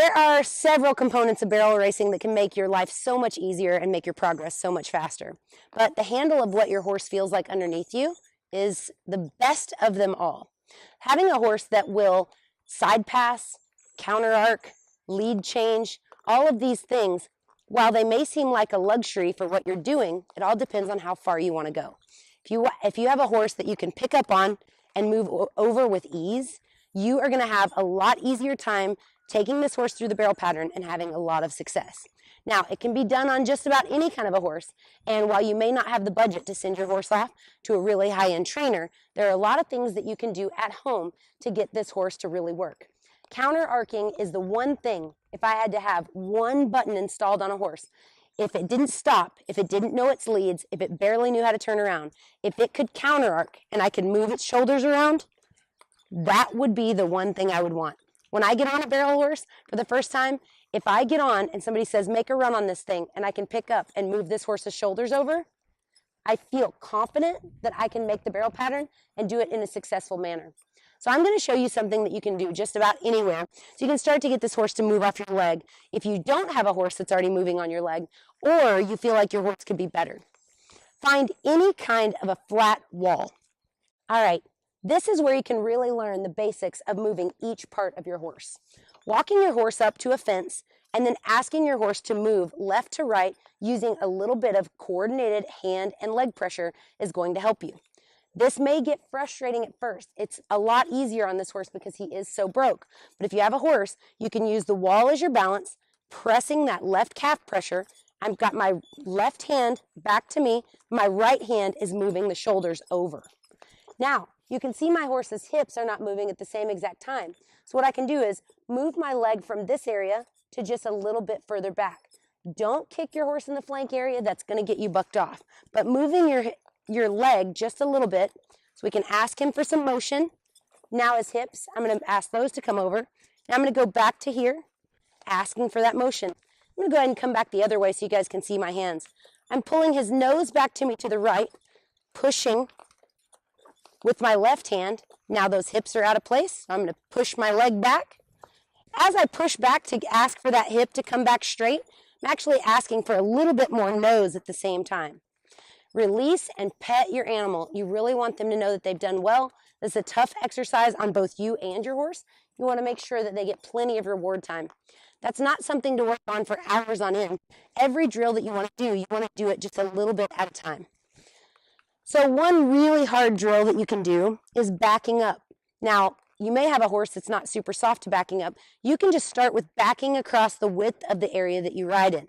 There are several components of barrel racing that can make your life so much easier and make your progress so much faster. But the handle of what your horse feels like underneath you is the best of them all. Having a horse that will side pass, counter arc, lead change, all of these things, while they may seem like a luxury for what you're doing, it all depends on how far you want to go. If you have a horse that you can pick up on and move over with ease, you are going to have a lot easier time taking this horse through the barrel pattern and having a lot of success. Now, it can be done on just about any kind of a horse, and while you may not have the budget to send your horse off to a really high-end trainer, there are a lot of things that you can do at home to get this horse to really work. Counter arcing is the one thing, if I had to have one button installed on a horse, if it didn't stop, if it didn't know its leads, if it barely knew how to turn around, if it could counter arc and I could move its shoulders around, that would be the one thing I would want. When I get on a barrel horse for the first time, if I get on and somebody says, make a run on this thing, and I can pick up and move this horse's shoulders over, I feel confident that I can make the barrel pattern and do it in a successful manner. So I'm going to show you something that you can do just about anywhere. So you can start to get this horse to move off your leg if you don't have a horse that's already moving on your leg, or you feel like your horse could be better. Find any kind of a flat wall. All right, this is where you can really learn the basics of moving each part of your horse. Walking your horse up to a fence and then asking your horse to move left to right using a little bit of coordinated hand and leg pressure is going to help you. This may get frustrating at first. It's a lot easier on this horse because he is so broke. But if you have a horse, you can use the wall as your balance, pressing that left calf pressure. I've got my left hand back to me. My right hand is moving the shoulders over. Now, you can see my horse's hips are not moving at the same exact time. So what I can do is move my leg from this area to just a little bit further back. Don't kick your horse in the flank area. That's going to get you bucked off. But moving your leg just a little bit so we can ask him for some motion. Now his hips, I'm going to ask those to come over. Now I'm going to go back to here, asking for that motion. I'm going to go ahead and come back the other way so you guys can see my hands. I'm pulling his nose back to me to the right, pushing with my left hand. Now those hips are out of place. I'm going to push my leg back. As I push back to ask for that hip to come back straight, I'm actually asking for a little bit more nose at the same time. Release and pet your animal. You really want them to know that they've done well. This is a tough exercise on both you and your horse. You want to make sure that they get plenty of reward time. That's not something to work on for hours on end. Every drill that you want to do, you want to do it just a little bit at a time. So one really hard drill that you can do is backing up. Now, you may have a horse that's not super soft to backing up. You can just start with backing across the width of the area that you ride in.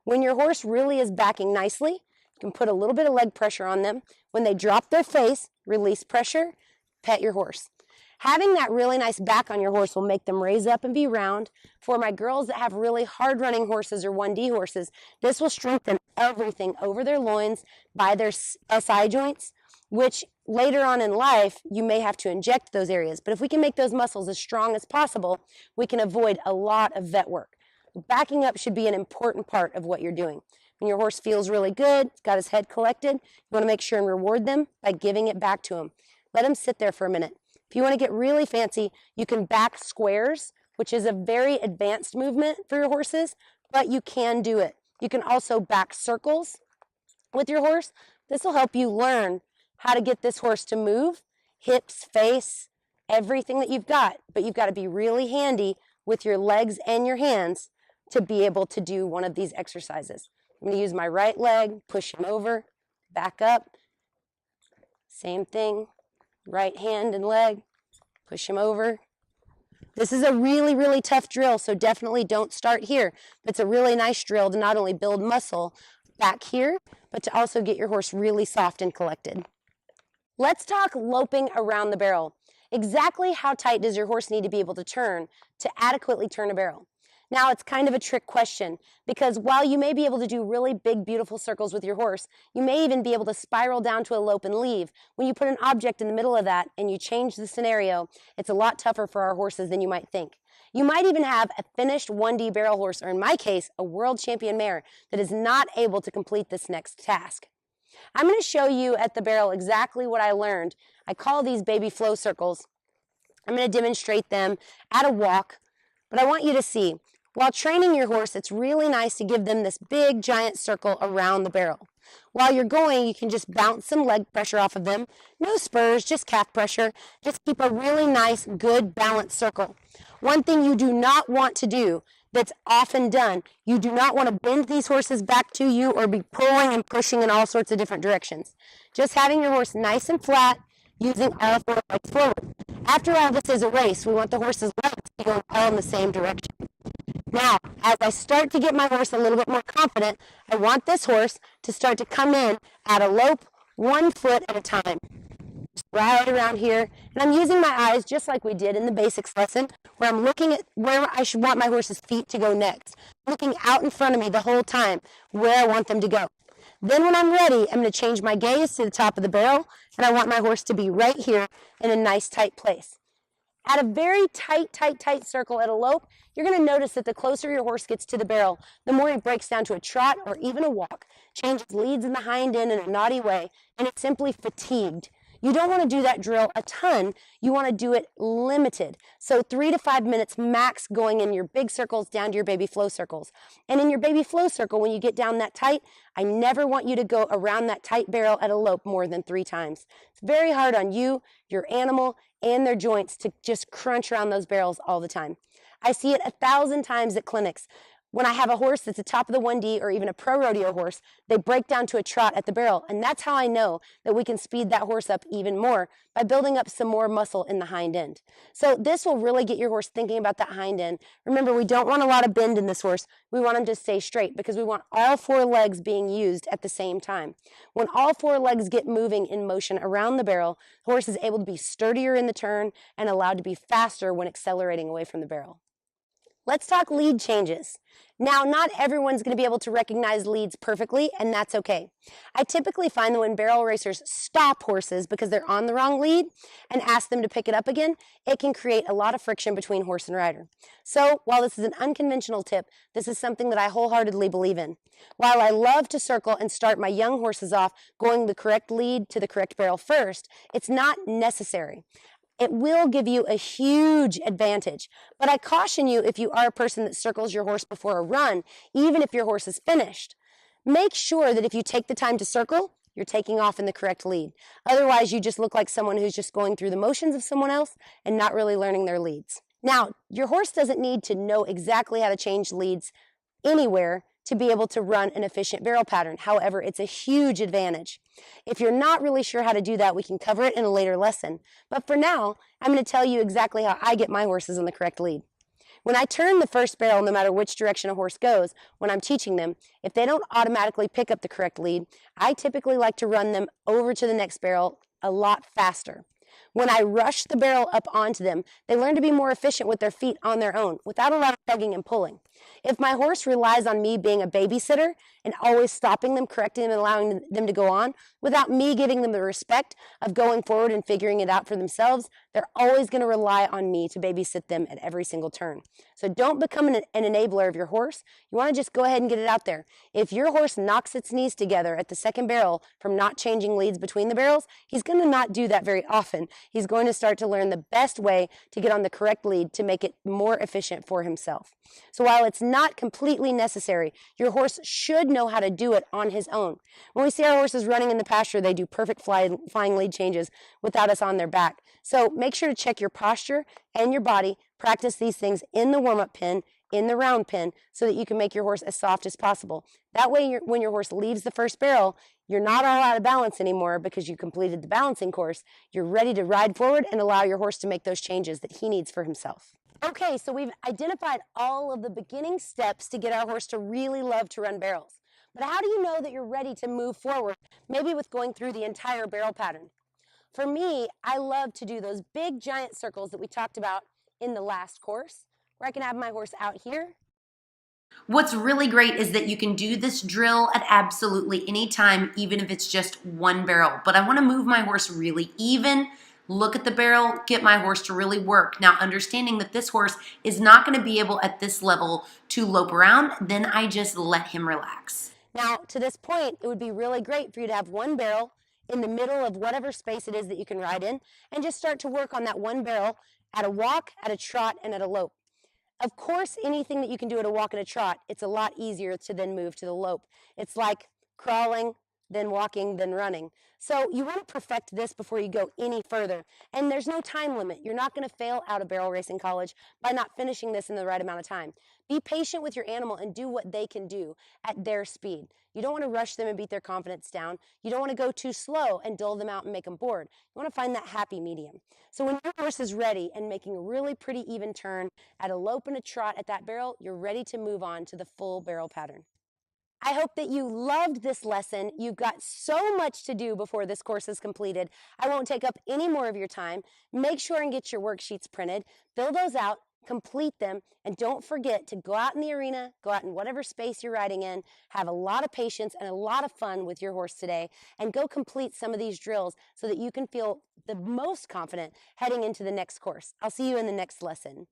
When your horse really is backing nicely, you can put a little bit of leg pressure on them. When they drop their face, release pressure, pet your horse. Having that really nice back on your horse will make them raise up and be round. For my girls that have really hard running horses or 1D horses, this will strengthen everything over their loins by their SI joints, which later on in life, you may have to inject those areas. But if we can make those muscles as strong as possible, we can avoid a lot of vet work. Backing up should be an important part of what you're doing. When your horse feels really good, it's got his head collected, you want to make sure and reward them by giving it back to him. Let him sit there for a minute. If you want to get really fancy, you can back squares, which is a very advanced movement for your horses, but you can do it. You can also back circles with your horse. This will help you learn how to get this horse to move, hips, face, everything that you've got, but you've got to be really handy with your legs and your hands to be able to do one of these exercises. I'm going to use my right leg, push him over, back up, same thing, right hand and leg, push him over. This is a really, really tough drill, so definitely don't start here. It's a really nice drill to not only build muscle back here, but to also get your horse really soft and collected. Let's talk loping around the barrel. Exactly how tight does your horse need to be able to turn to adequately turn a barrel? Now, it's kind of a trick question because while you may be able to do really big, beautiful circles with your horse, you may even be able to spiral down to a lope and leave. When you put an object in the middle of that and you change the scenario, it's a lot tougher for our horses than you might think. You might even have a finished 1D barrel horse, or in my case, a world champion mare that is not able to complete this next task. I'm going to show you at the barrel exactly what I learned. I call these baby flow circles. I'm going to demonstrate them at a walk, but I want you to see. While training your horse, it's really nice to give them this big giant circle around the barrel. While you're going, you can just bounce some leg pressure off of them. No spurs, just calf pressure. Just keep a really nice, good, balanced circle. One thing you do not want to do that's often done, you do not want to bend these horses back to you or be pulling and pushing in all sorts of different directions. Just having your horse nice and flat, using all four legs forward. After all, this is a race. We want the horse's legs to be going all in the same direction. Now, as I start to get my horse a little bit more confident, I want this horse to start to come in at a lope 1 foot at a time. Just right around here. And I'm using my eyes just like we did in the basics lesson, where I'm looking at where I should want my horse's feet to go next. Looking out in front of me the whole time where I want them to go. Then when I'm ready, I'm going to change my gaze to the top of the barrel, and I want my horse to be right here in a nice tight place. At a very tight circle at a lope, you're going to notice that the closer your horse gets to the barrel, the more he breaks down to a trot or even a walk, changes leads in the hind end in a naughty way, and it's simply fatigued. You don't want to do that drill a ton. You want to do it limited. So 3 to 5 minutes max going in your big circles down to your baby flow circles. And in your baby flow circle, when you get down that tight, I never want you to go around that tight barrel at a lope more than 3 times. It's very hard on you, your animal, and their joints to just crunch around those barrels all the time. I see it 1,000 times at clinics. When I have a horse that's the top of the 1D or even a pro rodeo horse, they break down to a trot at the barrel. And that's how I know that we can speed that horse up even more by building up some more muscle in the hind end. So this will really get your horse thinking about that hind end. Remember, we don't want a lot of bend in this horse. We want him to stay straight because we want all 4 legs being used at the same time. When all 4 legs get moving in motion around the barrel, the horse is able to be sturdier in the turn and allowed to be faster when accelerating away from the barrel. Let's talk lead changes. Now, not everyone's going to be able to recognize leads perfectly, and that's okay. I typically find that when barrel racers stop horses because they're on the wrong lead and ask them to pick it up again, it can create a lot of friction between horse and rider. So, while this is an unconventional tip, this is something that I wholeheartedly believe in. While I love to circle and start my young horses off going the correct lead to the correct barrel first, it's not necessary. It will give you a huge advantage. But I caution you if you are a person that circles your horse before a run, even if your horse is finished. Make sure that if you take the time to circle, you're taking off in the correct lead. Otherwise, you just look like someone who's just going through the motions of someone else and not really learning their leads. Now, your horse doesn't need to know exactly how to change leads anywhere to be able to run an efficient barrel pattern. However, it's a huge advantage. If you're not really sure how to do that, we can cover it in a later lesson. But for now, I'm going to tell you exactly how I get my horses on the correct lead. When I turn the first barrel, no matter which direction a horse goes, when I'm teaching them, if they don't automatically pick up the correct lead, I typically like to run them over to the next barrel a lot faster. When I rush the barrel up onto them, they learn to be more efficient with their feet on their own, without a lot of tugging and pulling. If my horse relies on me being a babysitter and always stopping them, correcting them, and allowing them to go on, without me giving them the respect of going forward and figuring it out for themselves, they're always going to rely on me to babysit them at every single turn. So don't become an enabler of your horse. You want to just go ahead and get it out there. If your horse knocks its knees together at the second barrel from not changing leads between the barrels, he's going to not do that very often. He's going to start to learn the best way to get on the correct lead to make it more efficient for himself. So while it's not completely necessary, your horse should know how to do it on his own. When we see our horses running in the pasture, they do perfect flying lead changes without us on their back. So make sure to check your posture and your body. Practice these things in the warm-up pen, in the round pen, so that you can make your horse as soft as possible. That way, when your horse leaves the first barrel, you're not all out of balance anymore because you completed the balancing course. You're ready to ride forward and allow your horse to make those changes that he needs for himself. Okay, so we've identified all of the beginning steps to get our horse to really love to run barrels. But how do you know that you're ready to move forward, maybe with going through the entire barrel pattern? For me, I love to do those big giant circles that we talked about in the last course, where I can have my horse out here. What's really great is that you can do this drill at absolutely any time, even if it's just one barrel. But I want to move my horse really even, look at the barrel, get my horse to really work. Now, understanding that this horse is not going to be able at this level to lope around, then I just let him relax. Now, to this point, it would be really great for you to have one barrel in the middle of whatever space it is that you can ride in, and just start to work on that one barrel at a walk, at a trot, and at a lope. Of course, anything that you can do at a walk and a trot, it's a lot easier to then move to the lope. It's like crawling, then walking, then running. So you want to perfect this before you go any further. And there's no time limit. You're not going to fail out of barrel racing college by not finishing this in the right amount of time. Be patient with your animal and do what they can do at their speed. You don't want to rush them and beat their confidence down. You don't want to go too slow and dull them out and make them bored. You want to find that happy medium. So when your horse is ready and making a really pretty even turn at a lope and a trot at that barrel, you're ready to move on to the full barrel pattern. I hope that you loved this lesson. You've got so much to do before this course is completed. I won't take up any more of your time. Make sure and get your worksheets printed. Fill those out, complete them, and don't forget to go out in the arena, go out in whatever space you're riding in, have a lot of patience and a lot of fun with your horse today, and go complete some of these drills so that you can feel the most confident heading into the next course. I'll see you in the next lesson.